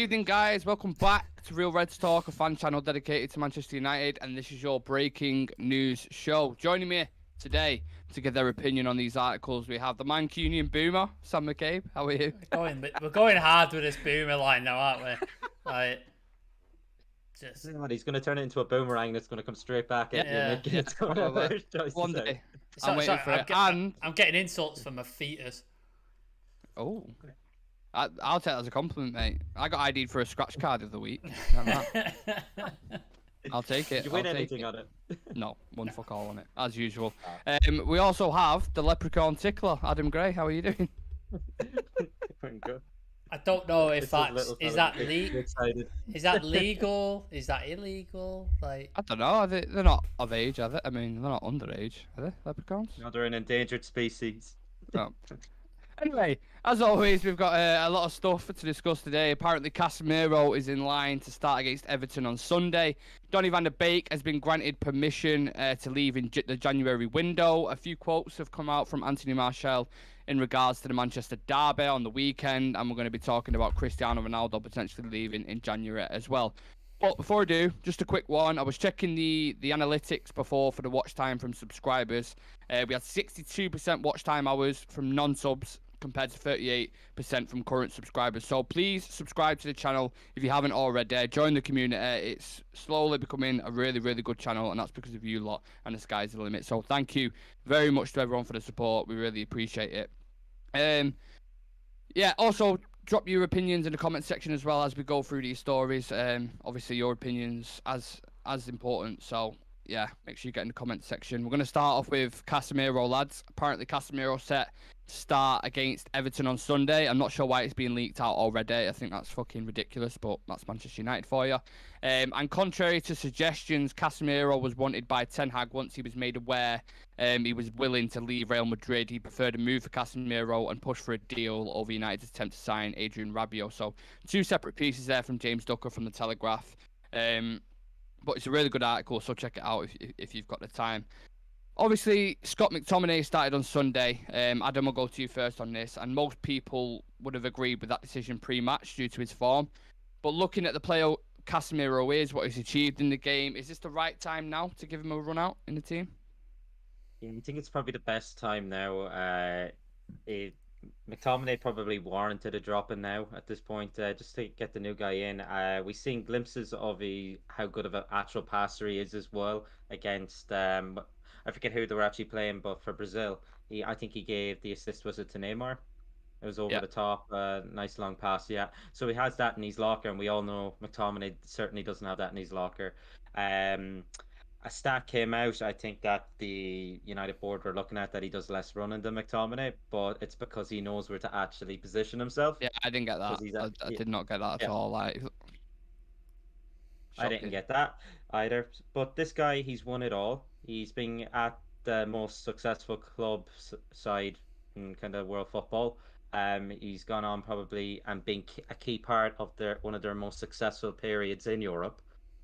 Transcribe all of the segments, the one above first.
Evening, guys. Welcome back to Real Reds Talk, a fan channel dedicated to Manchester United, and this is your breaking news show. Joining me today to give their opinion on these articles, we have the Mancunian Boomer, Sam McCabe. How are you? We're going hard with this Boomer line now, aren't we? Like, just He's going to turn it into a boomerang that's going to come straight back at you, Nick. It's going to hurt. One day. I'm waiting for it. I'm getting insults from a fetus. Oh. I'll take that as a compliment, mate. I got ID'd for a scratch card of the week. I'll take it. Did you win anything on it? No, one fuck all on it, as usual. We also have the leprechaun tickler, Adam Gray. How are you doing? Pretty good. I don't know if is that legal? Is that illegal? Like, I don't know. They're not of age, are they? I mean, they're not underage, are they? Leprechauns? No, they're an endangered species. No. Anyway, as always, we've got a lot of stuff to discuss today. Apparently, Casemiro is in line to start against Everton on Sunday. Donny van der Beek has been granted permission to leave in the January window. A few quotes have come out from Anthony Martial in regards to the Manchester derby on the weekend, and we're going to be talking about Cristiano Ronaldo potentially leaving in January as well. But before I do, just a quick one. I was checking the analytics before for the watch time from subscribers. We had 62% watch time hours from non-subs compared to 38% from current subscribers. So please subscribe to the channel if you haven't already. Join the community. It's slowly becoming a really, really good channel, and that's because of you lot, and the sky's the limit. So thank you very much to everyone for the support. We really appreciate it. Yeah, also drop your opinions in the comment section as well as we go through these stories. Obviously your opinions as important. So yeah, make sure you get in the comment section. We're going to start off with Casemiro, lads. Apparently Casemiro set to start against Everton on Sunday. I'm not sure why it's being leaked out already. I think that's fucking ridiculous, but that's Manchester United for you. And contrary to suggestions, Casemiro was wanted by Ten Hag once he was made aware he was willing to leave Real Madrid. He preferred to move for Casemiro and push for a deal over United's attempt to sign Adrian Rabiot. So two separate pieces there from James Ducker from The Telegraph. But it's a really good article, so check it out if you've got the time. Obviously, Scott McTominay started on Sunday. Adam, will go to you first on this. And most people would have agreed with that decision pre-match due to his form. But looking at the player Casemiro is, what he's achieved in the game, is this the right time now to give him a run out in the team? Yeah, I think it's probably the best time now. McTominay probably warranted a drop in now at this point, just to get the new guy in. We've seen glimpses of how good of an actual passer he is as well against I forget who they were actually playing, but for Brazil, I think he gave the assist, was it to Neymar? It was over the top, nice long pass, yeah. So he has that in his locker, and we all know McTominay certainly doesn't have that in his locker. A stat came out, I think, that the United board were looking at, that he does less running than McTominay, but it's because he knows where to actually position himself. Yeah, I didn't get that. I did not get that at all. Like, I didn't get that either. But this guy, he's won it all. He's been at the most successful club side in kind of world football. He's gone on probably and been a key part of one of their most successful periods in Europe.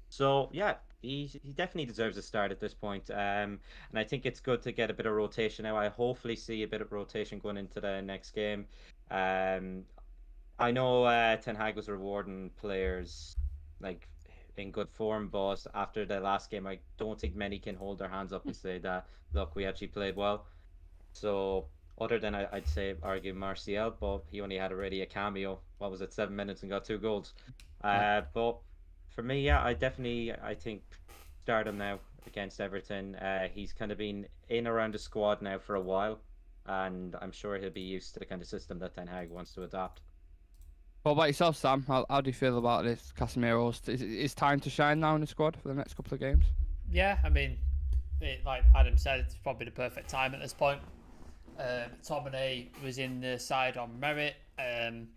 So yeah, he definitely deserves a start at this point. And I think it's good to get a bit of rotation now. I hopefully see a bit of rotation going into the next game. I know Ten Hag was rewarding players like in good form, but after the last game, I don't think many can hold their hands up and say that, look, we actually played well. So other than I'd say argue Martial, but he only had already a cameo. What was it, 7 minutes and got 2 goals. But for me, yeah, I think start him now against Everton. He's kind of been in around the squad now for a while, and I'm sure he'll be used to the kind of system that Ten Hag wants to adopt. What about yourself, Sam? How do you feel about this? Casemiro's is time to shine now in the squad for the next couple of games? Yeah, I mean, like Adam said, it's probably the perfect time at this point. McTominay was in the side on merit, and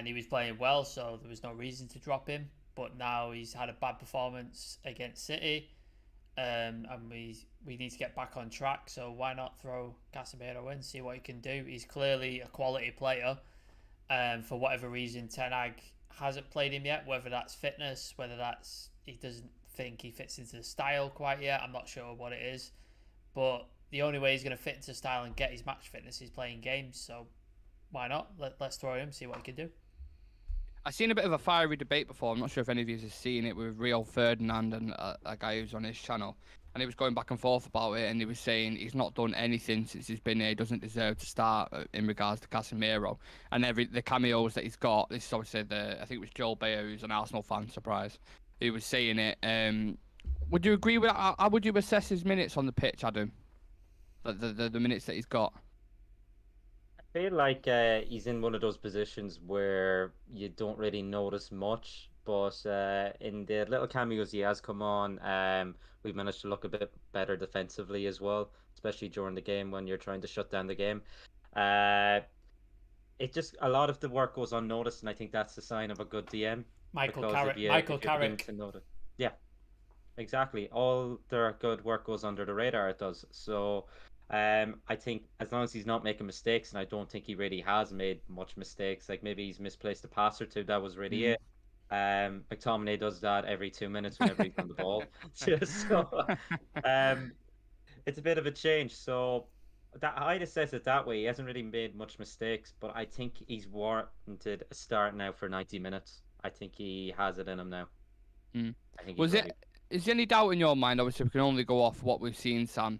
he was playing well, so there was no reason to drop him. But now he's had a bad performance against City, and we need to get back on track. So why not throw Casemiro in, see what he can do? He's clearly a quality player. For whatever reason, Ten Hag hasn't played him yet, whether that's fitness, whether that's he doesn't think he fits into the style quite yet. I'm not sure what it is. But the only way he's going to fit into style and get his match fitness is playing games. So why not? Let's throw him, see what he can do. I've seen a bit of a fiery debate before. I'm not sure if any of you have seen it with Rio Ferdinand and a guy who's on his channel. And he was going back and forth about it, and he was saying he's not done anything since he's been here. He doesn't deserve to start in regards to Casemiro. And the cameos that he's got. This is obviously I think it was Joel Bayer, who's an Arsenal fan. Surprise, he was saying it. Would you agree with that? How would you assess his minutes on the pitch, Adam? The minutes that he's got. I feel like he's in one of those positions where you don't really notice much, but in the little cameos he has come on, we've managed to look a bit better defensively as well, especially during the game when you're trying to shut down the game. Uh, it just a lot of the work goes unnoticed, and I think that's the sign of a good DM. Michael Because Carrick. if Michael if you're beginning Carrick. to notice, yeah, exactly. All their good work goes under the radar. It does. So, I think as long as he's not making mistakes, and I don't think he really has made much mistakes. Like maybe he's misplaced a pass or two. That was really it. McTominay does that every 2 minutes whenever he's on the ball. So, um, it's a bit of a change. So that I'd assess it that way. He hasn't really made much mistakes, but I think he's warranted a start now for 90 minutes. I think he has it in him now. Mm. I think he's Was ready. it? Is there any doubt in your mind? Obviously, we can only go off what we've seen, Sam.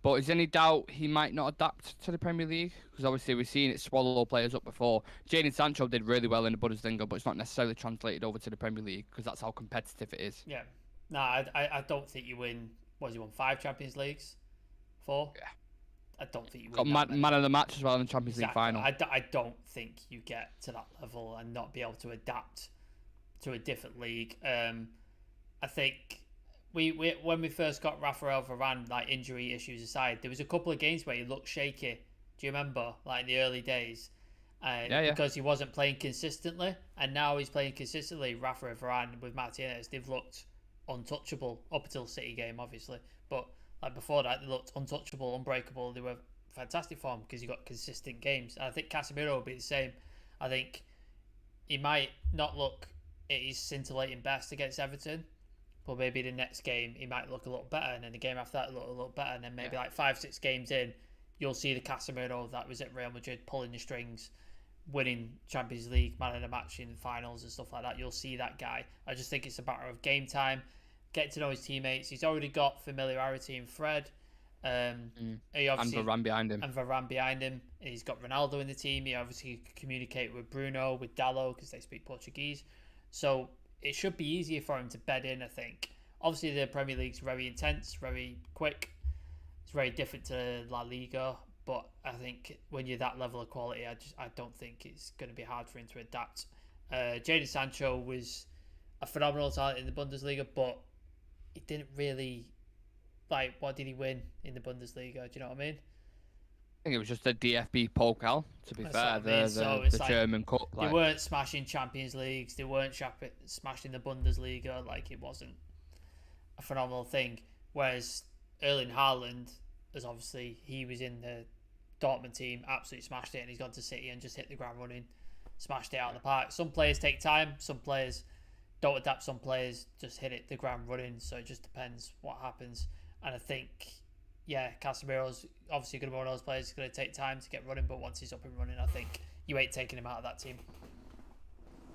But is there any doubt he might not adapt to the Premier League? Because obviously we've seen it swallow players up before. Jadon Sancho did really well in the Bundesliga, but it's not necessarily translated over to the Premier League because that's how competitive it is. Yeah. No, I don't think you win. What has he won? 5 Champions Leagues? 4? Yeah. I don't think you Got win that many. man of the match as well in the Champions League Exactly. final. I don't think you get to that level and not be able to adapt to a different league. I think we when we first got Rafael Varane, like injury issues aside, there was a couple of games where he looked shaky. Do you remember, like in the early days? Yeah. Because he wasn't playing consistently, and now he's playing consistently. Rafael Varane with Martinez, they've looked untouchable up until the City game, obviously. But like before that, they looked untouchable, unbreakable. They were fantastic form because you got consistent games. And I think Casemiro will be the same. I think he might not look at his scintillating best against Everton, but maybe the next game he might look a little better, and then the game after that look a little better, and then maybe like 5-6 games in, you'll see the Casemiro that was at Real Madrid pulling the strings, winning Champions League, man of the match in the finals and stuff like that. You'll see that guy. I just think it's a matter of game time, getting to know his teammates. He's already got familiarity in Fred. He obviously, and Varane behind him. And Varane behind him. He's got Ronaldo in the team. He obviously can communicate with Bruno, with Dallo, because they speak Portuguese. So it should be easier for him to bed in, I think. Obviously, the Premier League's very intense, very quick. It's very different to La Liga. But I think when you're that level of quality, I don't think it's going to be hard for him to adapt. Jadon Sancho was a phenomenal talent in the Bundesliga, but he didn't really, like, what did he win in the Bundesliga? Do you know what I mean? I think it was just a DFB Pokal, to be That's fair, what I mean. So the like, German Cup. they weren't smashing Champions Leagues, they weren't smashing the Bundesliga, like it wasn't a phenomenal thing. Whereas Erling Haaland, as obviously he was in the Dortmund team, absolutely smashed it, and he's gone to City and just hit the ground running, smashed it out of the park. Some players take time, some players don't adapt, some players just hit it the ground running, so it just depends what happens. And I think, yeah, Casemiro's obviously going to be one of those players who's going to take time to get running, but once he's up and running, I think you ain't taking him out of that team.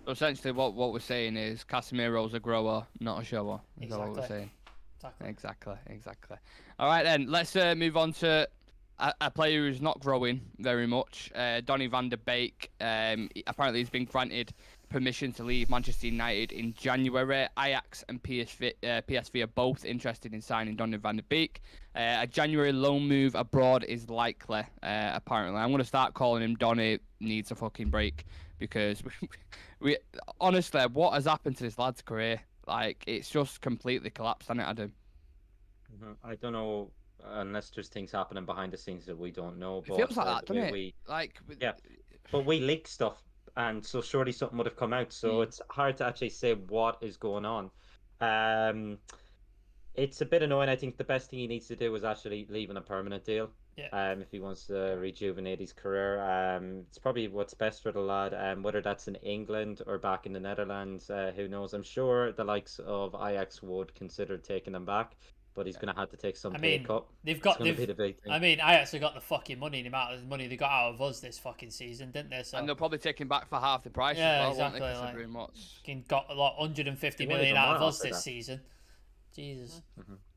So essentially, what we're saying is Casemiro's a grower, not a shower. Is that what we're saying? Exactly. All right, then. Let's move on to a player who's not growing very much. Donny van der Beek. Apparently, he's been granted permission to leave Manchester United in January. Ajax and PSV are both interested in signing Donny van der Beek. A January loan move abroad is likely, apparently. I'm going to start calling him Donny needs a fucking break because we honestly, what has happened to this lad's career? Like, it's just completely collapsed, hasn't it, Adam? I don't know unless there's things happening behind the scenes that we don't know. It feels like that, doesn't it? Yeah, but we leak stuff, and so surely something would have come out. So it's hard to actually say what is going on. It's a bit annoying. I think the best thing he needs to do is actually leave on a permanent deal. Yeah. If he wants to rejuvenate his career, it's probably what's best for the lad. Whether that's in England or back in the Netherlands, who knows? I'm sure the likes of Ajax would consider taking him back. but he's going to have to take some I pay mean, cut. they've It's got. going to be the big thing. I mean, I actually got the fucking money, the amount of money they got out of us this fucking season, didn't they? So And they'll probably take him back for half the price yeah, as well, exactly. won't they? Like, Considering what's... fucking got a lot, 150 They won't million even out of want us to offer this that. season. Jesus.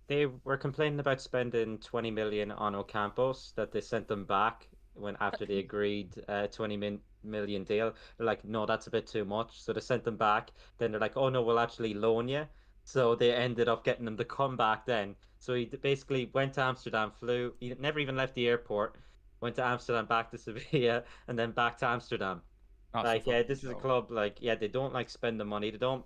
They were complaining about spending 20 million on Ocampos, that they sent them back when after they agreed 20 million deal. They're like, no, that's a bit too much. So they sent them back. Then they're like, oh no, we'll actually loan you. So they ended up getting them to come back then. So he basically went to Amsterdam, flew. He never even left the airport. Went to Amsterdam, back to Sevilla, and then back to Amsterdam. That's a Like, yeah, fucking this is a joke. club. Like, yeah, they don't like spend the money. They don't.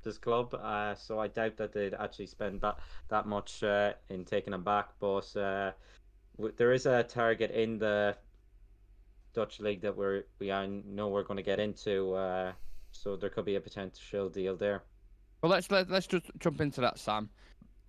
This club, so I doubt that they'd actually spend that much in taking him back. But there is a target in the Dutch league that know we're going to get into. So there could be a potential deal there. Well, let's just jump into that, Sam.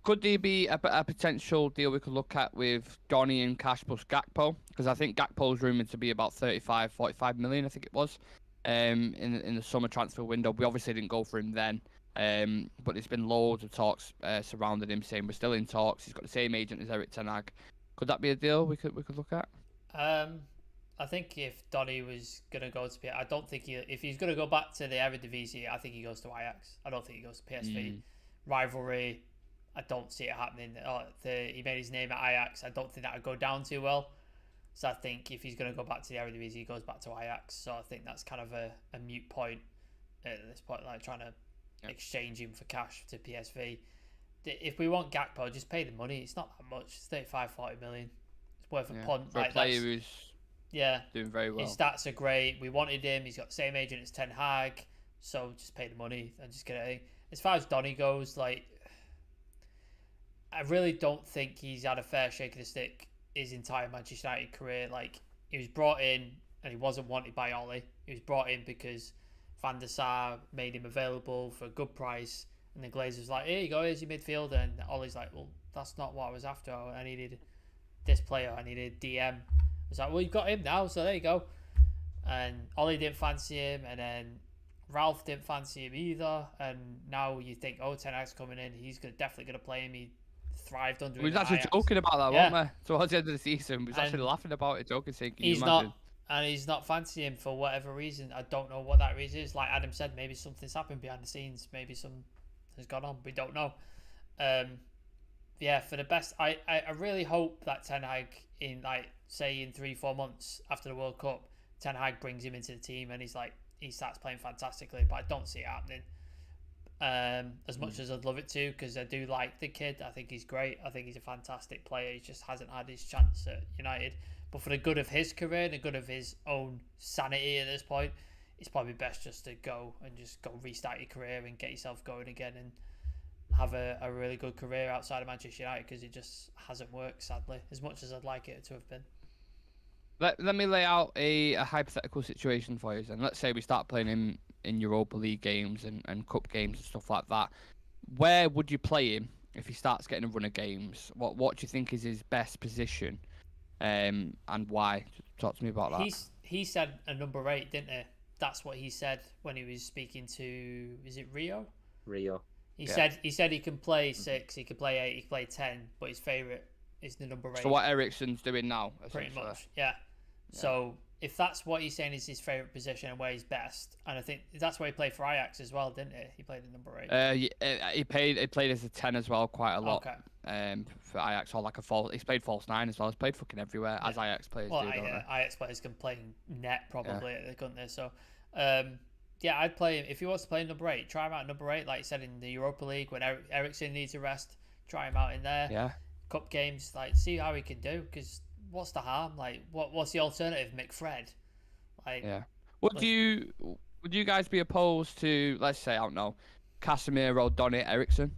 Could there be a potential deal we could look at with Donny and Cash plus Gakpo? Because I think Gakpo's rumoured to be about 35, 45 million, I think it was, in the summer transfer window. We obviously didn't go for him then, but there's been loads of talks surrounding him, saying we're still in talks. He's got the same agent as Erik ten Hag. Could that be a deal we could look at? I think if Donny was gonna go to I don't think if he's gonna go back to the Eredivisie, I think he goes to Ajax. I don't think he goes to PSV. Rivalry, I don't see it happening. He made his name at Ajax. I don't think that would go down too well. So I think if he's going to go back to the Eredivisie, he goes back to Ajax. So I think that's kind of a moot point at this point, like trying to exchange him for cash to PSV. If we want Gakpo, just pay the money. It's not that much. It's 35, 40 million. It's worth a punt. For a player who's doing very well. His stats are great. We wanted him. He's got the same agent as Ten Hag. So just pay the money and just get it. As far as Donny goes, like, I really don't think he's had a fair shake of the stick his entire Manchester United career. Like, he was brought in and he wasn't wanted by Ollie. He was brought in because Van der Sar made him available for a good price, and the Glazers like, here you go, here's your midfielder. And Ollie's like, well, that's not what I was after. I needed this player. I needed DM. I was like, well, you've got him now, so there you go. And Ollie didn't fancy him, and then Ralph didn't fancy him either. And now you think, oh, Ten Hag's coming in, he's definitely going to play him. He thrived under him. We was actually joking about that, weren't we? Towards the end of the season, we was actually laughing about it, joking, saying, can you imagine? He's not fancying him for whatever reason. I don't know what that reason is. Like Adam said, maybe something's happened behind the scenes. Maybe some has gone on. We don't know. For the best, I really hope that Ten Hag, in like say in 3-4 months after the World Cup, Ten Hag brings him into the team and he starts playing fantastically. But I don't see it happening. As much as I'd love it to, because I do like the kid. I think he's great. I think he's a fantastic player. He just hasn't had his chance at United. But for the good of his career and the good of his own sanity at this point, it's probably best just to go restart your career and get yourself going again and have a really good career outside of Manchester United, because it just hasn't worked, sadly, as much as I'd like it to have been. Let me lay out a hypothetical situation for you. And let's say we start playing in Europa League games and cup games and stuff like that. Where would you play him if he starts getting a run of games? What do you think is his best position, and why? Talk to me about that. He said a number 8, didn't he? That's what he said when he was speaking to, is it Rio? Rio. He said he can play 6, he can play 8, he can play 10, but his favourite is the number 8. So what Eriksen's doing now, pretty much, yeah. So if that's what he's saying is his favourite position and where he's best, and I think that's where he played for Ajax as well, didn't he? He played at number 8. He played as a 10 as well, quite a lot. Okay. For Ajax, or like a false. He's played false 9 as well. He's played fucking everywhere, as Ajax players do. Ajax players can play net probably, couldn't they? So, I'd play him if he wants to play number 8. Try him out at number 8, like you said in the Europa League when Eriksen needs a rest. Try him out in there. Yeah. Cup games, like see how he can do. Because what's the harm? Like, what's the alternative? McFred. Like, yeah. Would you guys be opposed to, let's say, I don't know, Casemiro, Donny, Eriksen,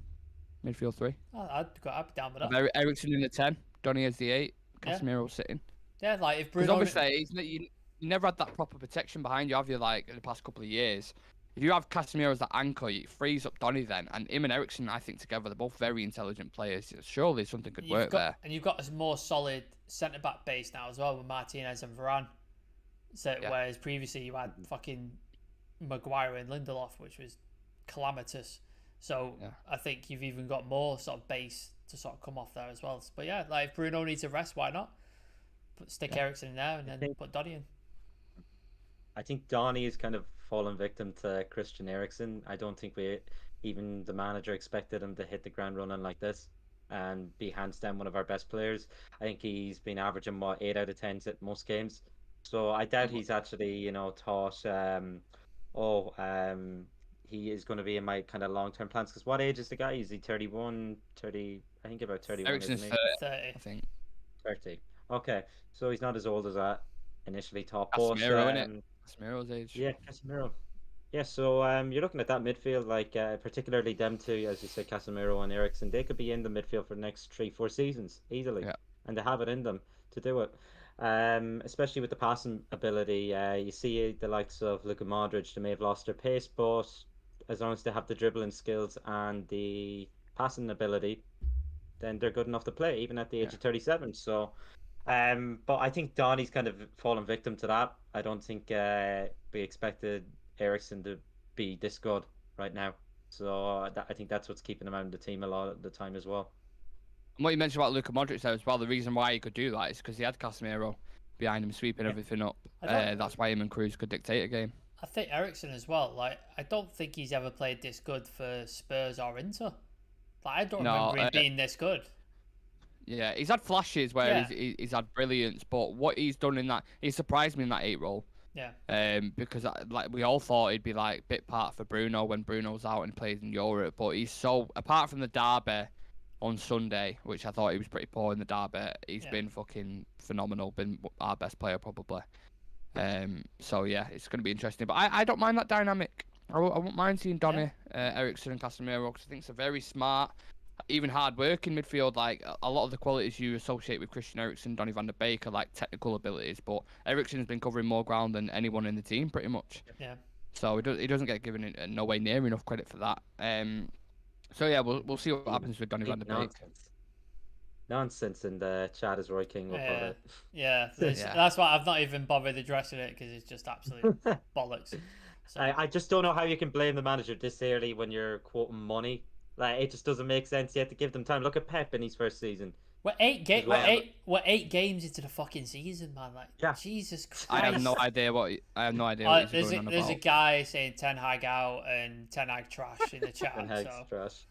midfield 3? I'd be down with that. Eriksen in the 10, Donny as the 8, Casemiro sitting. Yeah, like if Bruno. Because obviously you never had that proper protection behind you, have you? Like in the past couple of years. If you have Casemiro as that anchor, it frees up Donny then, and him and Eriksen, I think together, they're both very intelligent players. Surely something could work there. And you've got a more solid centre back base now as well with Martinez and Varane. So whereas previously you had fucking Maguire and Lindelof, which was calamitous. So I think you've even got more sort of base to sort of come off there as well. But yeah, like if Bruno needs a rest, why not? Stick Eriksen in there and then put Donny in. I think Donny is kind of fallen victim to Christian Eriksen. I don't think even the manager expected him to hit the ground running like this and be hands down one of our best players. I think he's been averaging 8 out of 10 at most games. So I doubt he's actually, thought, he is going to be in my kind of long term plans. Because what age is the guy? Is he 31, 30? I think about 31, Eriksen's isn't he? 30. I think. 30. Okay, so he's not as old as I initially thought. Casemiro, innit? Casemiro's age. Yeah, Casemiro. Yeah, so you're looking at that midfield, like particularly them two, as you say, Casemiro and Eriksen. They could be in the midfield for the next 3-4 seasons easily, and they have it in them to do it. Especially with the passing ability, you see the likes of Luka Modric. They may have lost their pace, but as long as they have the dribbling skills and the passing ability, then they're good enough to play, even at the age of 37. So. But I think Donny's kind of fallen victim to that. I don't think we expected Eriksen to be this good right now. So I think that's what's keeping him out of the team a lot of the time as well. And what you mentioned about Luka Modric there as well, the reason why he could do that is because he had Casemiro behind him sweeping everything up. That's why him and Cruz could dictate a game. I think Eriksen as well. Like, I don't think he's ever played this good for Spurs or Inter. Like, I don't remember him being this good. Yeah, he's had flashes where he's had brilliance, but what he's done in that, he surprised me in that 8 role. Yeah. Because like we all thought he'd be like bit part for Bruno when Bruno's out and plays in Europe, but he's so, apart from the derby on Sunday, which I thought he was pretty poor in the derby, he's been fucking phenomenal, been our best player probably. So yeah, it's going to be interesting, but I don't mind that dynamic. I won't mind seeing Donny, Eriksen and Casemiro, because I think it's a very smart, even hard work in midfield. Like a lot of the qualities you associate with Christian Eriksen, Donny van der Beek are like technical abilities, but Eriksen's been covering more ground than anyone in the team pretty much. Yeah. So he doesn't get given no way near enough credit for that. So yeah, we'll see what happens with Donny van der Beek. Nonsense, and the chat is Roy King will put it. Yeah, that's why I've not even bothered addressing it, because it's just absolute bollocks. So. I just don't know how you can blame the manager this early when you're quoting money. Like, it just doesn't make sense. You have to give them time. Look at Pep in his first season. We're 8 games into the fucking season, man. Like, Jesus Christ. I have no idea what he's going on about. There's a guy saying Ten Hag out and Ten Hag trash in the chat. Ten Hag's trash.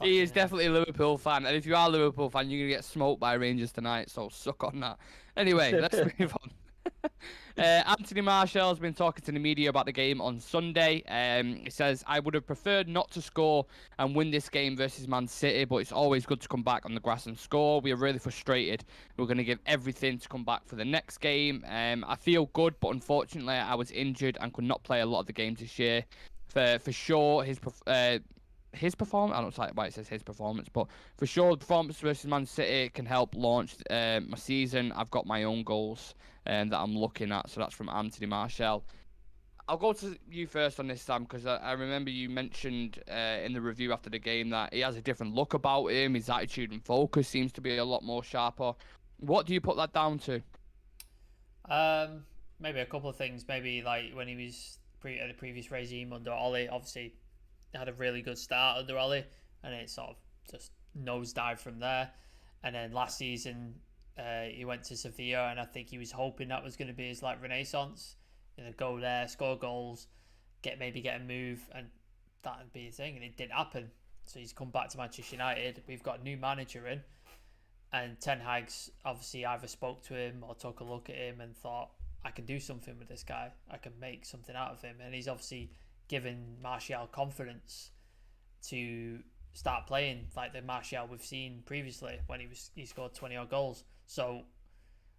He is definitely a Liverpool fan, and if you are a Liverpool fan, you're gonna get smoked by Rangers tonight. So suck on that. Anyway, let's move on. Anthony Martial's been talking to the media about the game on Sunday. He says, I would have preferred not to score and win this game versus Man City, but it's always good to come back on the grass and score. We are really frustrated. We're going to give everything to come back for the next game. I feel good, but unfortunately I was injured and could not play a lot of the games this year. For sure, his performance, I don't know why it says his performance, but for sure, the performance versus Man City can help launch my season. I've got my own goals that I'm looking at, so that's from Anthony Martial. I'll go to you first on this, Sam, because I remember you mentioned in the review after the game that he has a different look about him. His attitude and focus seems to be a lot more sharper. What do you put that down to? Maybe a couple of things. Maybe like when he was at the previous regime under Ollie, obviously had a really good start under Ollie, and it sort of just nosedived from there. And then last season, he went to Sevilla, and I think he was hoping that was going to be his like renaissance. Go there, score goals, get a move, and that would be the thing. And it didn't happen. So he's come back to Manchester United. We've got a new manager in, and Ten Hag's obviously either spoke to him or took a look at him and thought, I can do something with this guy. I can make something out of him. And he's obviously given Martial confidence to start playing like the Martial we've seen previously when he scored 20 odd goals. So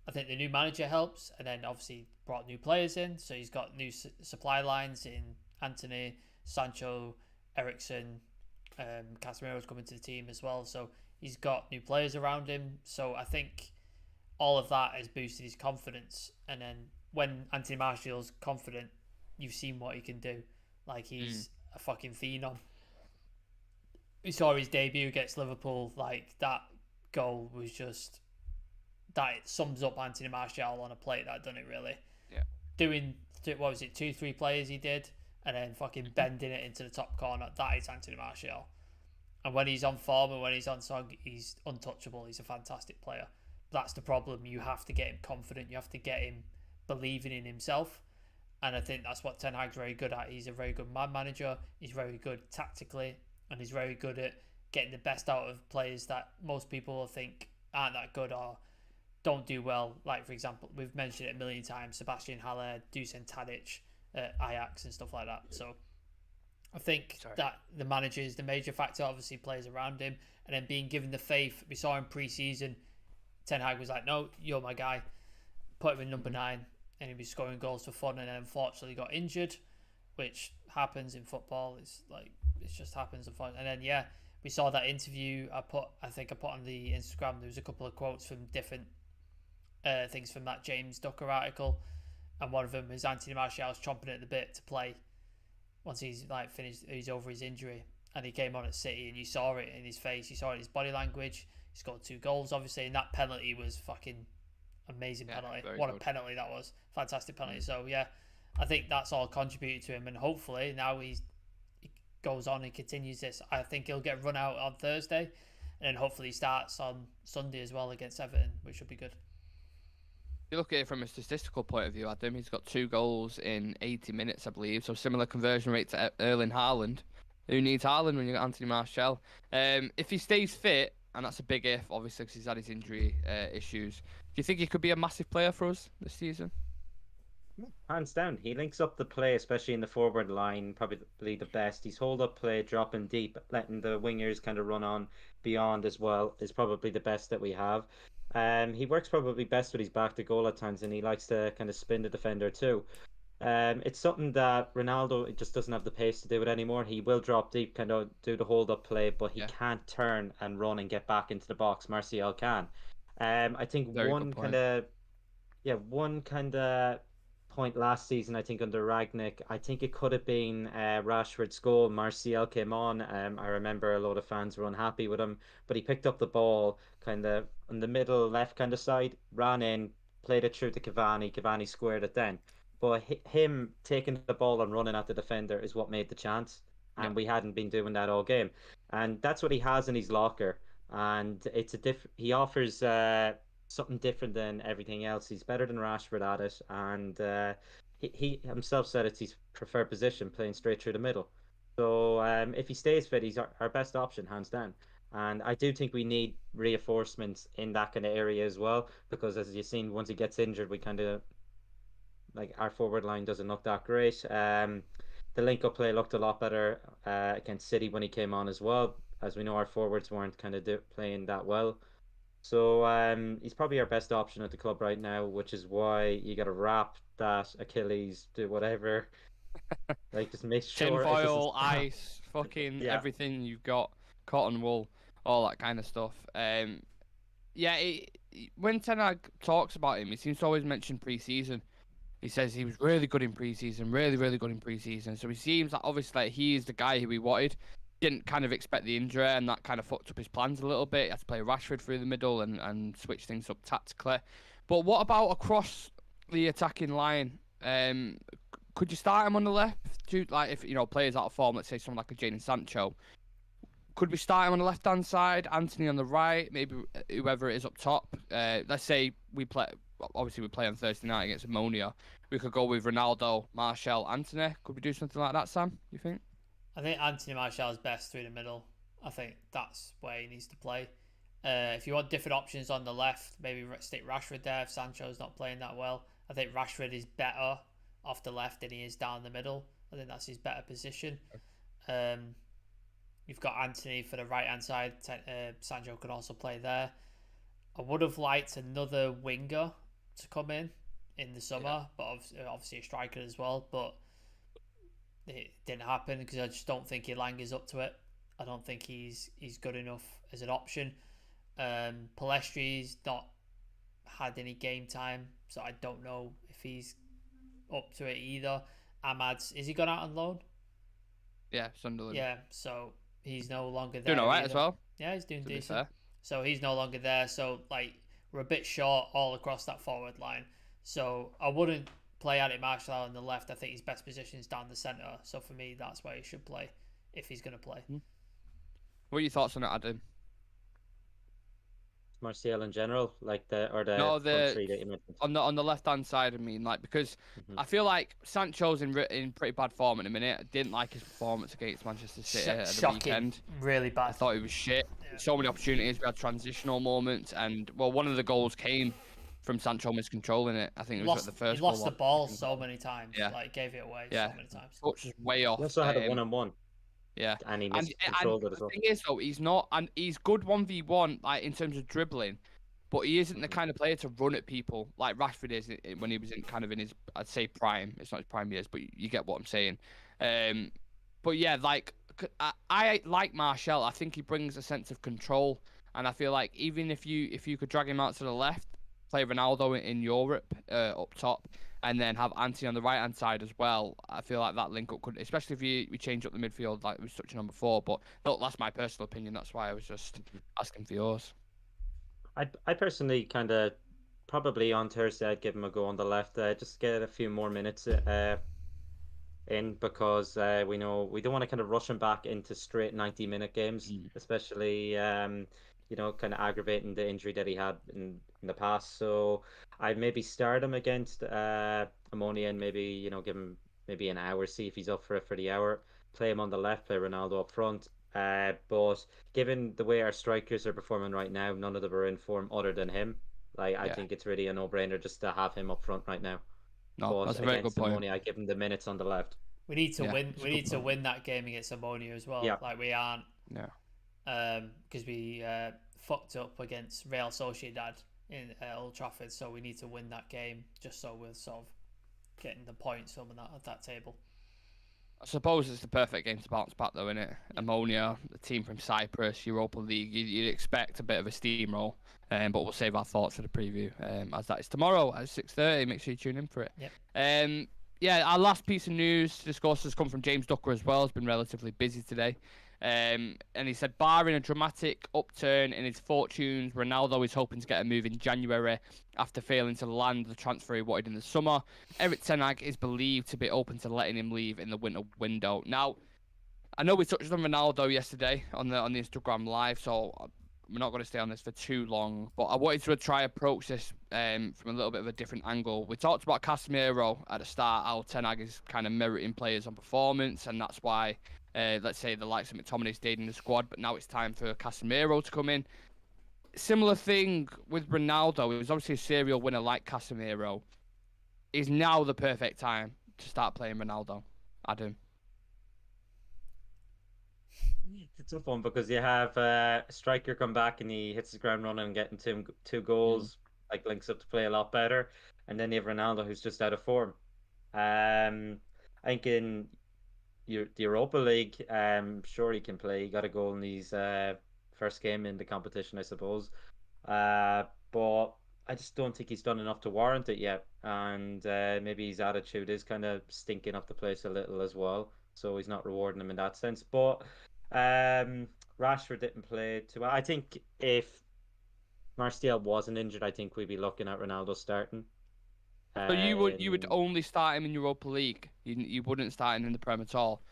I think the new manager helps, and then obviously brought new players in. So he's got new supply lines in Antony, Sancho, Eriksen, Casemiro's coming to the team as well. So he's got new players around him. So I think all of that has boosted his confidence. And then when Anthony Martial's confident, you've seen what he can do. Like, he's a fucking phenom. We saw his debut against Liverpool. Like, that goal was just... That sums up Anthony Martial on a plate. That done it, really. Yeah. Doing, what was it, 2-3 players he did, and then fucking bending it into the top corner. That is Anthony Martial. And when he's on form and when he's on song, he's untouchable. He's a fantastic player. That's the problem. You have to get him confident. You have to get him believing in himself. And I think that's what Ten Hag's very good at. He's a very good man manager. He's very good tactically. And he's very good at getting the best out of players that most people think aren't that good or don't do well. Like, for example, we've mentioned it a million times, Sebastian Haller, Dusan Tadic, Ajax and stuff like that. So I think that the manager is the major factor. Obviously, players around him. And then being given the faith. We saw in pre-season, Ten Hag was like, no, you're my guy. Put him in number 9. And he was scoring goals for fun, and then unfortunately got injured, which happens in football. It's like it just happens. And then we saw that interview. I think I put on the Instagram. There was a couple of quotes from different things from that James Ducker article, and one of them is Anthony Martial's chomping at the bit to play once he's like finished. He's over his injury, and he came on at City, and you saw it in his face. You saw it in his body language. He scored 2 goals, obviously, and that penalty was fucking amazing penalty. What a penalty that was. Fantastic penalty. So yeah, I think that's all contributed to him, and hopefully now he goes on and continues this. I think he'll get run out on Thursday, and then hopefully he starts on Sunday as well against Everton, which should be good. You look at it from a statistical point of view, Adam, he's got 2 goals in 80 minutes, I believe, so similar conversion rate to Erling Haaland. Who needs Haaland when you got Anthony Martial? If he stays fit, and that's a big if, obviously, because he's had his injury issues, do you think he could be a massive player for us this season? Hands down. He links up the play, especially in the forward line, probably the best. He's hold up play, dropping deep, letting the wingers kind of run on beyond as well, is probably the best that we have. He works probably best with his back to goal at times, and he likes to kind of spin the defender too. It's something that Ronaldo just doesn't have the pace to do it anymore. He will drop deep, kind of do the hold up play, but he can't turn and run and get back into the box. Martial can. I think one kind of point last season, I think under Ragnick, I think it could have been Rashford's goal. Martial came on. I remember a lot of fans were unhappy with him, but he picked up the ball kind of on the middle left kind of side, ran in, played it through to Cavani. Cavani squared it then. But him taking the ball and running at the defender is what made the chance, and we hadn't been doing that all game. And that's what he has in his locker, and it's he offers something different than everything else. He's better than Rashford at it, and he himself said it's his preferred position, playing straight through the middle. So if he stays fit, he's our best option, hands down. And I do think we need reinforcements in that kind of area as well, because as you've seen, once he gets injured, we kind of like our forward line doesn't look that great. The link-up play looked a lot better against City when he came on as well. As we know, our forwards weren't kind of playing that well. So he's probably our best option at the club right now, which is why you got to wrap that Achilles, do whatever. Like, just make sure. Tinfoil, ice, fucking everything you've got, cotton wool, all that kind of stuff. When Ten Hag talks about him, he seems to always mention pre-season. He says he was really good in pre-season, really, really good in pre-season. So he seems like obviously he is the guy who we wanted. Didn't kind of expect the injury, and that kind of fucked up his plans a little bit. He had to play Rashford through the middle and switch things up tactically. But what about across the attacking line? Could you start him on the left? Like if players out of form, let's say someone like a Jadon Sancho, could we start him on the left-hand side, Anthony on the right, maybe whoever it is up top? Let's say we play on Thursday night against Ammonia. We could go with Ronaldo, Martial, Anthony. Could we do something like that, Sam? You think? I think Anthony Martial is best through the middle. I think that's where he needs to play. If you want different options on the left, maybe stick Rashford there if Sancho's not playing that well. I think Rashford is better off the left than he is down the middle. I think that's his better position. You've got Anthony for the right-hand side. Sancho can also play there. I would have liked another winger to come in the summer, but obviously a striker as well. But it didn't happen because I just don't think Ilang is up to it. I don't think he's good enough as an option. Palestri's not had any game time, so I don't know if he's up to it either. Is he gone out on loan? Yeah, Sunderland. Yeah, so he's no longer there. Doing alright as well. Yeah, he's doing decent. So he's no longer there. So like we're a bit short all across that forward line. So I wouldn't play Anthony Martial on the left. I think his best position is down the centre. So for me, that's where he should play if he's going to play. What are your thoughts on it, Adam? Martial in general, like the No, front the three that you mentioned. on the left hand side. I mean, like because Hmm. I feel like Sancho's in pretty bad form in a minute. I didn't like his performance against Manchester City at the Shocking, weekend. really I bad. thought it was shit. Yeah. So many opportunities. We had transitional moments, and well, one of the goals came from Sancho miscontrolling it. I think it was at the He first lost goal. the ball so many times. Yeah, Like gave it away so yeah. many times. Touch is way He off. also had a one-on-one, Yeah, and he and miscontrolled it as the well. thing is though, he's not, and he's good 1v1 like in terms of dribbling, but he isn't the Hmm. kind of player to run at people like Rashford is when he was in kind of in his, I'd say prime. It's not his prime years, but you get what I'm saying. Um, but yeah, like I like Martial. I think he brings a sense of control, and I feel like even if you could drag him out to the left, play Ronaldo in Europe up top, and then have Anthony on the right hand side as well. I feel like that link up could, especially if we change up the midfield like we was touching on before. But look, that's my personal opinion. That's why I was just asking for yours. I personally kind of probably on Thursday I'd give him a go on the left, just get a few more minutes in because we know we don't want to kind of rush him back into straight 90-minute games, Mm. especially kind of aggravating the injury that he had in the past. So I'd maybe start him against Ammonia and maybe give him maybe an hour, see if he's up for it for the hour. Play him on the left, play Ronaldo up front. But given the way our strikers are performing right now, none of them are in form other than him. Like I Yeah, think it's really a no-brainer just to have him up front right now. no, But that's a very good against point. Ammonia, I give him the minutes on the left. We need to Yeah, win. that's a We good need to point. win that game against Ammonia as well. Yeah. Like we aren't, Yeah. because we fucked up against Real Sociedad in Old Trafford. So we need to win that game just so we're sort of getting the points from that at that table. I suppose it's the perfect game to bounce back, though, isn't it? Ammonia, the team from Cyprus, Europa League. You'd expect a bit of a steamroll, but we'll save our thoughts for the preview, as that is tomorrow at 6:30. Make sure you tune in for it. Yep. Yeah, our last piece of news to discuss has come from James Ducker as well. He's been relatively busy today. And he said, barring a dramatic upturn in his fortunes, Ronaldo is hoping to get a move in January after failing to land the transfer he wanted in the summer. Erik ten Hag is believed to be open to letting him leave in the winter window. Now, I know we touched on Ronaldo yesterday on the Instagram live, so we're not going to stay on this for too long. But I wanted to try approach this from a little bit of a different angle. We talked about Casemiro at the start, how ten Hag is kind of meriting players on performance, and that's why, let's say, the likes of McTominay stayed in the squad. But now it's time for Casemiro to come in. Similar thing with Ronaldo. He was obviously a serial winner like Casemiro. Is now the perfect time to start playing Ronaldo, Adam? It's a tough one because you have a striker come back and he hits the ground running and getting two goals, like links up to play a lot better, and then you have Ronaldo who's just out of form. I think in the Europa League, sure he can play. He got a goal in his first game in the competition, I suppose. But I just don't think he's done enough to warrant it yet, and maybe his attitude is kind of stinking up the place a little as well. So he's not rewarding him in that sense. But Rashford didn't play too well. I think if Martial wasn't injured, I think we'd be looking at Ronaldo starting. So you would Um, only start him in Europa League. You wouldn't start him in the Prem at all.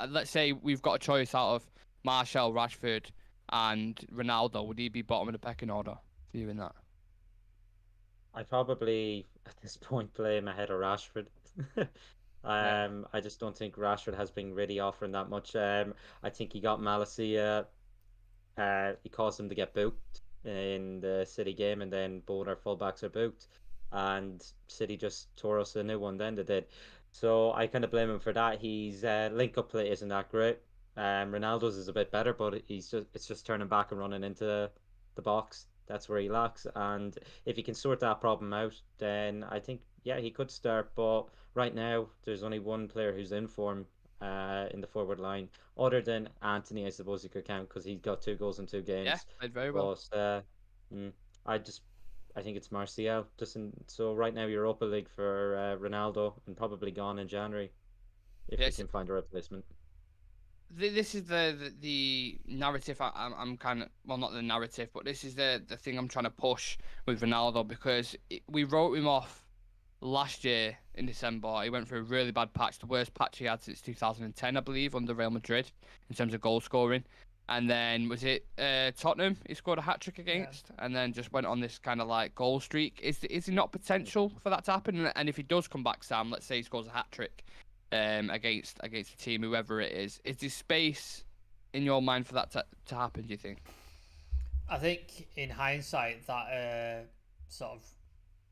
Let's say we've got a choice out of Martial, Rashford, and Ronaldo. Would he be bottom of the pecking order for you in that? I probably at this point play him ahead of Rashford. Yeah. I just don't think Rashford has been really offering that much. I think he got Malacia. He caused him to get booked in the City game, and then both our fullbacks are booked, and City just tore us a new one. Then they did, so I kind of blame him for that. His link up play isn't that great. Ronaldo's is a bit better, but it's just turning back and running into the box. That's where he lacks, and if he can sort that problem out, then I think yeah he could start. But right now, there's only one player who's in form in the forward line other than Anthony, I suppose you could count because he's got two goals in two Yeah, games. played very well. But mm, I just I think it's Martial. So right now Europa League for Ronaldo and probably gone in January if we Yes, can find a replacement. this is the narrative I'm kind of, well, not the narrative, but this is the thing I'm trying to push with Ronaldo because we wrote him off last year in December. He went through a really bad patch, the worst patch he had since 2010, I believe, under Real Madrid in terms of goal scoring. And then was it Tottenham he scored a hat-trick against, and then just went on this kind of like goal streak. Is he not potential for that to happen? And if he does come back, Sam, let's say he scores a hat-trick against a team, whoever it is there space in your mind for that to happen, do you think? I think in hindsight that sort of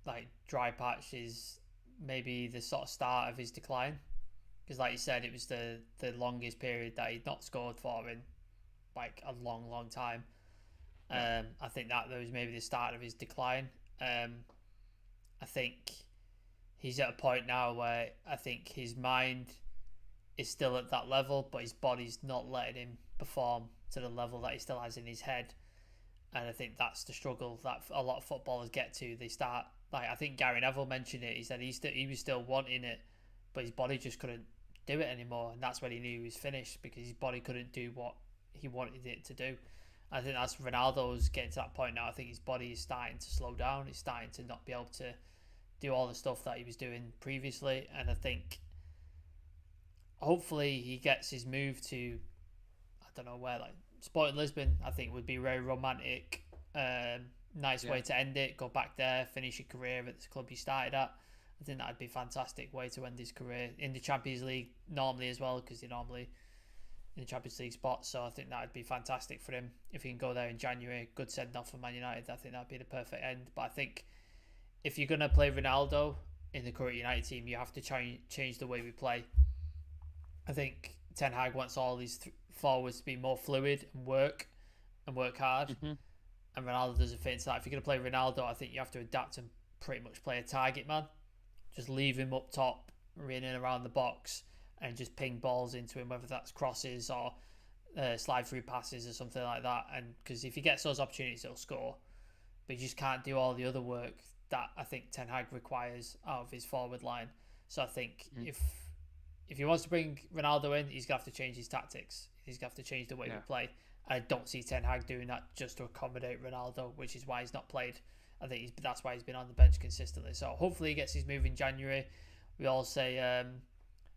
like dry patch is maybe the sort of start of his decline, because like you said, it was the longest period that he'd not scored for in like a long time. I think that was maybe the start of his decline. I think he's at a point now where I think his mind is still at that level, but his body's not letting him perform to the level that he still has in his head. And I think that's the struggle that a lot of footballers get to. They start, like, I think Gary Neville mentioned it. He said he was still wanting it, but his body just couldn't do it anymore. And that's when he knew he was finished, because his body couldn't do what he wanted it to do. I think that's Ronaldo's getting to that point now. I think his body is starting to slow down. He's starting to not be able to do all the stuff that he was doing previously. And I think hopefully he gets his move to, I don't know where, like Sporting Lisbon, I think would be very romantic. Nice way to end it. Go back there, finish your career at the club you started at. I think that'd be a fantastic way to end his career in the Champions League normally as well, because you're normally in the Champions League spot. So I think that'd be fantastic for him if he can go there in January. Good send off for Man United. I think that'd be the perfect end. But I think if you're gonna play Ronaldo in the current United team, you have to change the way we play. I think Ten Hag wants all these forwards to be more fluid and work hard. Mm-hmm. And Ronaldo doesn't fit into that. If you're going to play Ronaldo, I think you have to adapt and pretty much play a target man. Just leave him up top, running around the box, and just ping balls into him, whether that's crosses or slide through passes or something like that. And because if he gets those opportunities, he'll score. But you just can't do all the other work that I think Ten Hag requires out of his forward line. So I think if he wants to bring Ronaldo in, he's going to have to change his tactics. He's going to have to change the way we play. I don't see Ten Hag doing that just to accommodate Ronaldo, which is why he's not played. I think that's why he's been on the bench consistently. So hopefully he gets his move in January. We all say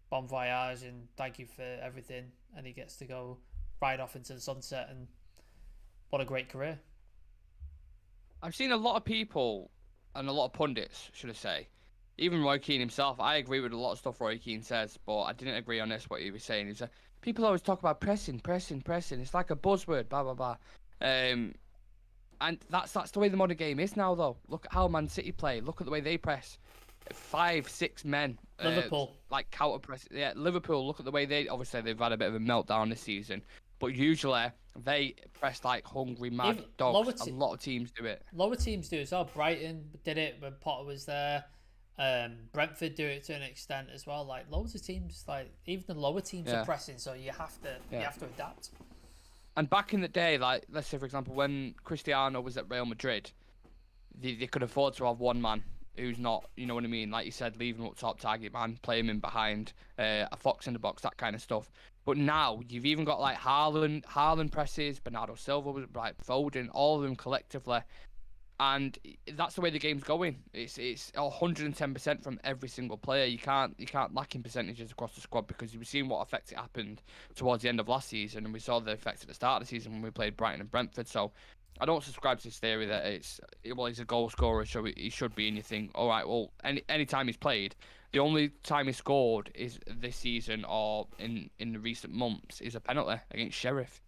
bon voyage and thank you for everything, and he gets to go right off into the sunset. And what a great career. I've seen a lot of people and a lot of pundits, should I say, even Roy Keane himself. I agree with a lot of stuff Roy Keane says, but I didn't agree on this, what he was saying. He's people always talk about pressing. It's like a buzzword, blah, blah, blah. And that's the way the modern game is now, though. Look at how Man City play. Look at the way they press. 5-6 men. Liverpool. Like counter press. Yeah, Liverpool, look at the way they've had a bit of a meltdown this season. But usually they press like hungry, mad dogs. A lot of teams do it. Lower teams do it as well. Brighton did it when Potter was there. Brentford do it to an extent as well. Like loads of teams, like even the lower teams are pressing, so you have to adapt. And back in the day, like let's say for example, when Cristiano was at Real Madrid, they could afford to have one man who's not, you know what I mean? Like you said, leave him up top, target man, play him in behind, a fox in the box, that kind of stuff. But now you've even got like Haaland presses, Bernardo Silva, like Foden, all of them collectively. And that's the way the game's going. It's 110% from every single player. You can't lack in percentages across the squad, because we've seen what effect it happened towards the end of last season, and we saw the effect at the start of the season when we played Brighton and Brentford. So I don't subscribe to this theory that he's a goal scorer, so he should be. And you think, all right, well, any time he's played, the only time he scored is this season or in the recent months is a penalty against Sheriff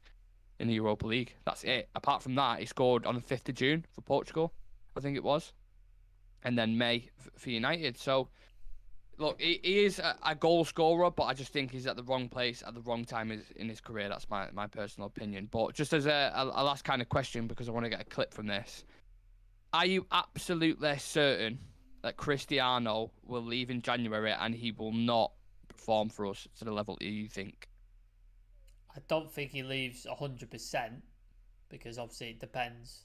in the Europa League. That's it. Apart from that, he scored on the 5th of June for Portugal, I think it was, and then May for United. So, look, he is a goal scorer, but I just think he's at the wrong place at the wrong time in his career. That's my personal opinion. But just as a last kind of question, because I want to get a clip from this, are you absolutely certain that Cristiano will leave in January and he will not perform for us to the level that you think? I don't think he leaves 100%, because obviously it depends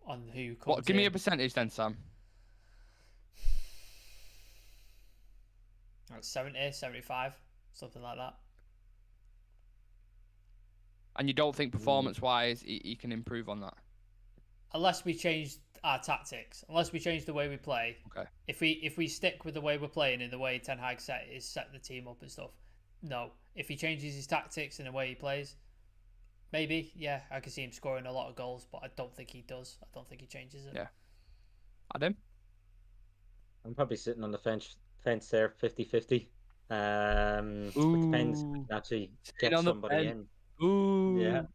on who comes in. Give me a percentage then, Sam. Like 70, 75, something like that. And you don't think performance-wise he can improve on that? Unless we change our tactics, unless we change the way we play. Okay. If we stick with the way we're playing and the way Ten Hag set the team up and stuff, no. If he changes his tactics and the way he plays, Maybe, yeah, I can see him scoring a lot of goals, but I don't think he does. I don't think he changes it. Yeah. Adam? I'm probably sitting on the fence there, 50-50. It depends if we Ooh. can actually Sitting get on the somebody fence. in. Yeah, Ooh.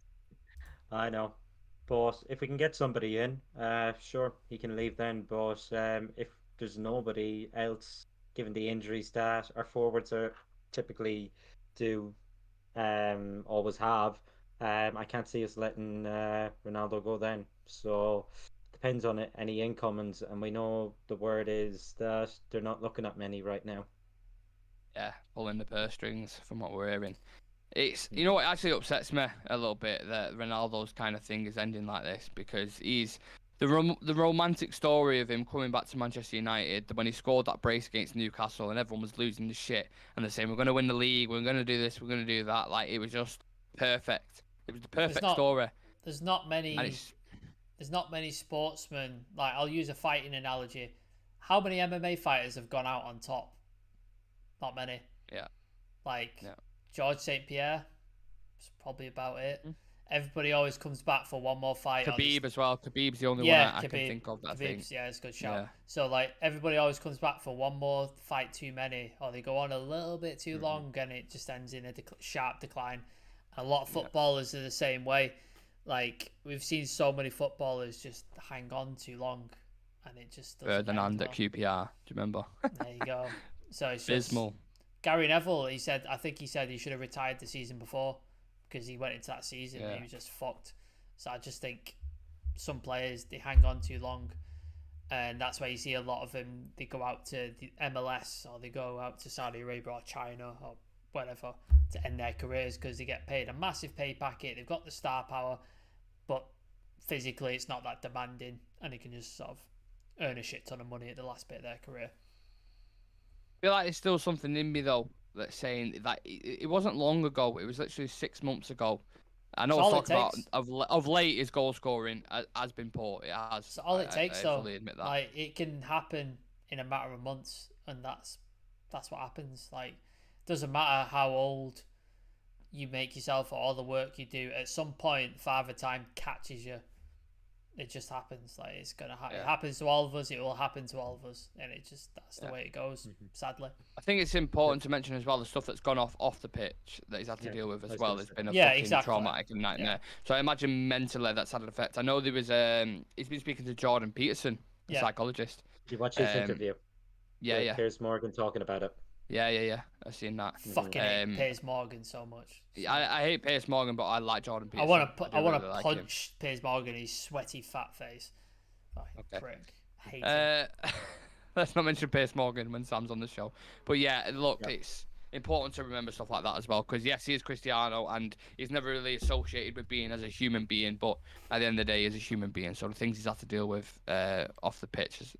I know. But if we can get somebody in, sure, he can leave then. But if there's nobody else, given the injuries that our forwards are typically do always have, I can't see us letting Ronaldo go then. So depends on it, any incomings, and we know the word is that they're not looking at many right now. Yeah, pulling the purse strings from what we're hearing. It's, you know what actually upsets me a little bit, that Ronaldo's kind of thing is ending like this, because he's the romantic story of him coming back to Manchester United when he scored that brace against Newcastle and everyone was losing the shit and they're saying we're going to win the league, we're going to do this, we're going to do that. Like, it was just perfect. It was the There's perfect not story. there's not And many it's there's not many sportsmen, like I'll use a fighting analogy. How many MMA fighters have gone out on top? Not many. yeah, Like yeah. George St. Pierre, that's probably about it. Mm. Everybody always comes back for one more fight. Khabib as well. Khabib's the only one Yeah, I can think of that I think. Khabib's, yeah, it's a good shout. Yeah. So like everybody always comes back for one more fight too many, or they go on a little bit too long, and it just ends in a sharp decline. A lot of footballers are the same way. Like, we've seen so many footballers just hang on too long, and it just doesn't end Ferdinand well. at QPR. Do you remember? There you go. So it's just Abysmal. Gary Neville. I think he said he should have retired the season before because he went into that season and Yeah. he was just fucked. So I just think some players, they hang on too long, and that's why you see a lot of them. They go out to the MLS or they go out to Saudi Arabia or China or whatever to end their careers because they get paid a massive pay packet. They've got the star power, but physically it's not that demanding, and they can just sort of earn a shit ton of money at the last bit of their career. I feel like there's still something in me though that's saying that it wasn't long ago. It was literally 6 months ago. I know It's I all talk it about takes. of late his goal scoring has been poor. It has. So all it takes, I though, fully admit that. like it can happen in a matter of months, and that's what happens. Like, doesn't matter how old you make yourself or all the work you do. At some point, Father Time catches you. It just happens. Like, it's gonna happen. Yeah. It happens to all of us. It will happen to all of us, and that's the Yeah. way it goes. Sadly. I think it's important to mention as well the stuff that's gone off the pitch that he's had to deal with I as was well. gonna It's say. been a Yeah, fucking exactly. traumatic nightmare. So I imagine mentally that's had an effect. I know there was he's been speaking to Jordan Peterson, the Yeah. psychologist. Did you watch his interview? Yeah. Piers Morgan talking about it. Yeah. I've seen that. Fucking hate Piers Morgan so much. I hate Piers Morgan, but I like Jordan Peterson. I want to do really like him. punch Piers Morgan in his sweaty fat face. Okay. Prick. Hate him. Let's not mention Piers Morgan when Sam's on the show. But yeah, look, it's important to remember stuff like that as well. Because yes, he is Cristiano, and he's never really associated with being as a human being. But at the end of the day, he's a human being. So the things he's had to deal with off the pitch, it's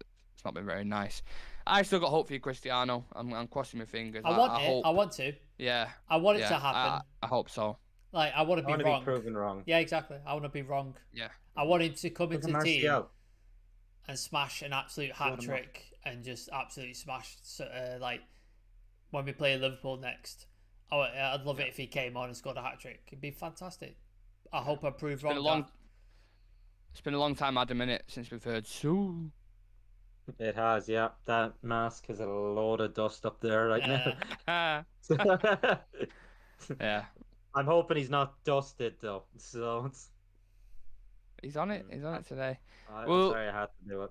not been very nice. I still got hope for you, Cristiano. I'm crossing my fingers. I want to. Yeah. I want it to happen. I hope so. Like, I want to I want be to wrong. be proven wrong. Yeah, exactly. I want to be wrong. Yeah. I want him to come Look into at the team Martial. and smash an absolute hat Shut him trick and just absolutely smash. Like, when we play Liverpool next, I'd love it if he came on and scored a hat trick. It'd be fantastic. I hope I prove wrong. It's been a long time, Adam, innit, since we've heard Sue. It has, yeah. That mask has a load of dust up there right now. Yeah. I'm hoping he's not dusted though. So He's on it. He's on it today. I'm Well- sorry I had to do it.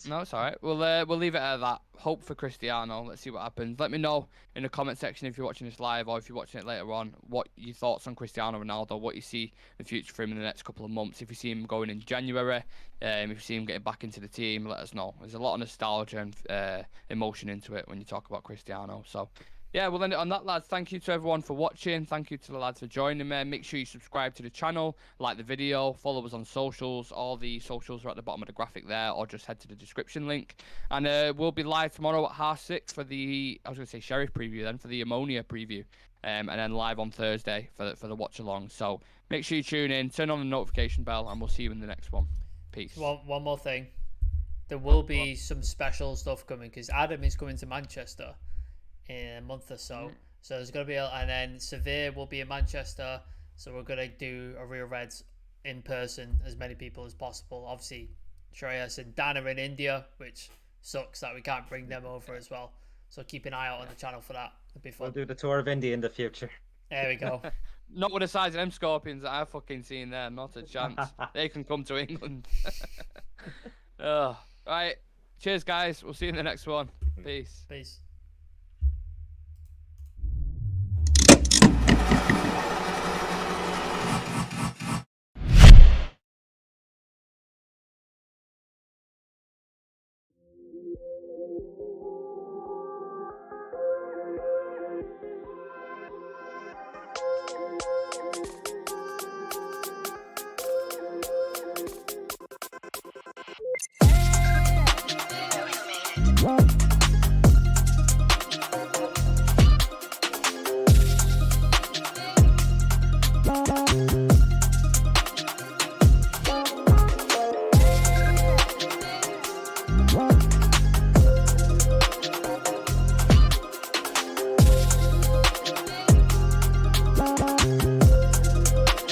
No, it's all right. We'll leave it at that. Hope for Cristiano. Let's see what happens. Let me know in the comment section if you're watching this live or if you're watching it later on what your thoughts on Cristiano Ronaldo, what you see the future for him in the next couple of months. If you see him going in January, if you see him getting back into the team, let us know. There's a lot of nostalgia and emotion into it when you talk about Cristiano. So, yeah, we'll end it on that, lads. Thank you to everyone for watching. Thank you to the lads for joining me. Make sure you subscribe to the channel, like the video, follow us on socials. All the socials are at the bottom of the graphic there, or just head to the description link. And we'll be live tomorrow at 6:30 for the, I was going to say Sheriff preview then, for the Ammonia preview. And then live on Thursday for the watch along. So make sure you tune in, turn on the notification bell, and we'll see you in the next one. Peace. One more thing. There will be some special stuff coming because Adam is coming to Manchester in a month or so. So there's going to be and then Severe will be in Manchester. So we're gonna do a Real Reds in person, as many people as possible. Obviously, Shreyas and Dan are in India, which sucks that we can't bring them over as well. So keep an eye out on the channel for that. It'll be fun. We'll do the tour of India in the future. There we go. Not with the size of them scorpions that I've fucking seen there. Not a chance. They can come to England. Oh, right. Cheers, guys. We'll see you in the next one. Peace. Peace.